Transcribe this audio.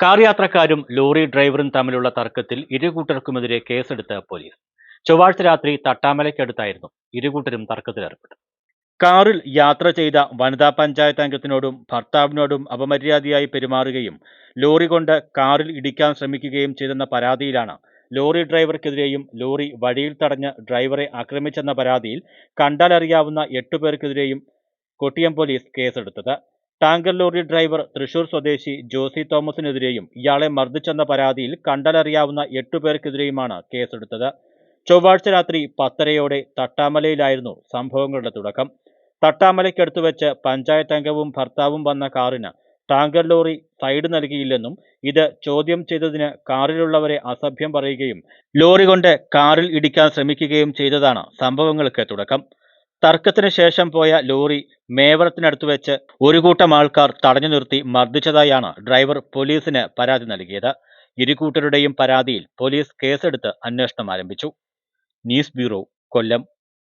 Car യാത്രക്കാരും lorry ഡ്രൈവറും തമ്മിലുള്ള തർക്കത്തിൽ ഇരുകൂട്ടർക്കുമെതിരെ കേസെടുത്ത് പോലീസ്. ചൊവ്വാഴ്ച രാത്രി തട്ടാമലയ്ക്കടുത്തായിരുന്നു ഇരുകൂട്ടരും തർക്കത്തിലേർപ്പെട്ടത്. കാറിൽ യാത്ര ചെയ്ത വനിതാ പഞ്ചായത്ത് അംഗത്തിനോടും ഭർത്താവിനോടും അപമര്യാദയായി പെരുമാറുകയും ലോറി കൊണ്ട് കാറിൽ ഇടിക്കാൻ ശ്രമിക്കുകയും ചെയ്തെന്ന പരാതിയിലാണ് ലോറി ഡ്രൈവർക്കെതിരെയും ലോറി വഴിയിൽ തടഞ്ഞ് ഡ്രൈവറെ ആക്രമിച്ചെന്ന പരാതിയിൽ കണ്ടാലറിയാവുന്ന 8 പേർക്കെതിരെയും കൊട്ടിയം പോലീസ് കേസെടുത്തത്. ടാങ്കർ ലോറി ഡ്രൈവർ തൃശൂർ സ്വദേശി ജോസി തോമസിനെതിരെയും ഇയാളെ മർദ്ദിച്ചെന്ന പരാതിയിൽ കണ്ടാലറിയാവുന്ന 8 പേർക്കെതിരെയുമാണ് കേസെടുത്തത്. ചൊവ്വാഴ്ച രാത്രി 10:30 തട്ടാമലയിലായിരുന്നു സംഭവങ്ങളുടെ തുടക്കം. തട്ടാമലയ്ക്കടുത്ത് വെച്ച് പഞ്ചായത്ത് അംഗവും ഭർത്താവും വന്ന കാറിന് ടാങ്കർ ലോറി സൈഡ് നൽകിയില്ലെന്നും ഇത് ചോദ്യം ചെയ്തതിന് കാറിലുള്ളവരെ അസഭ്യം പറയുകയും ലോറി കൊണ്ട് കാറിൽ ഇടിക്കാൻ ശ്രമിക്കുകയും ചെയ്തതാണ് സംഭവങ്ങൾക്ക് തുടക്കം. തർക്കത്തിന് ശേഷം പോയ ലോറി മേവറത്തിനടുത്ത് വെച്ച് ഒരു കൂട്ടം ആൾക്കാർ തടഞ്ഞു നിർത്തി മർദ്ദിച്ചതായാണ് ഡ്രൈവർ പോലീസിന് പരാതി നൽകിയത്. ഇരുകൂട്ടരുടെയും പരാതിയിൽ പോലീസ് കേസെടുത്ത് അന്വേഷണം ആരംഭിച്ചു. ന്യൂസ് ബ്യൂറോ, കൊല്ലം.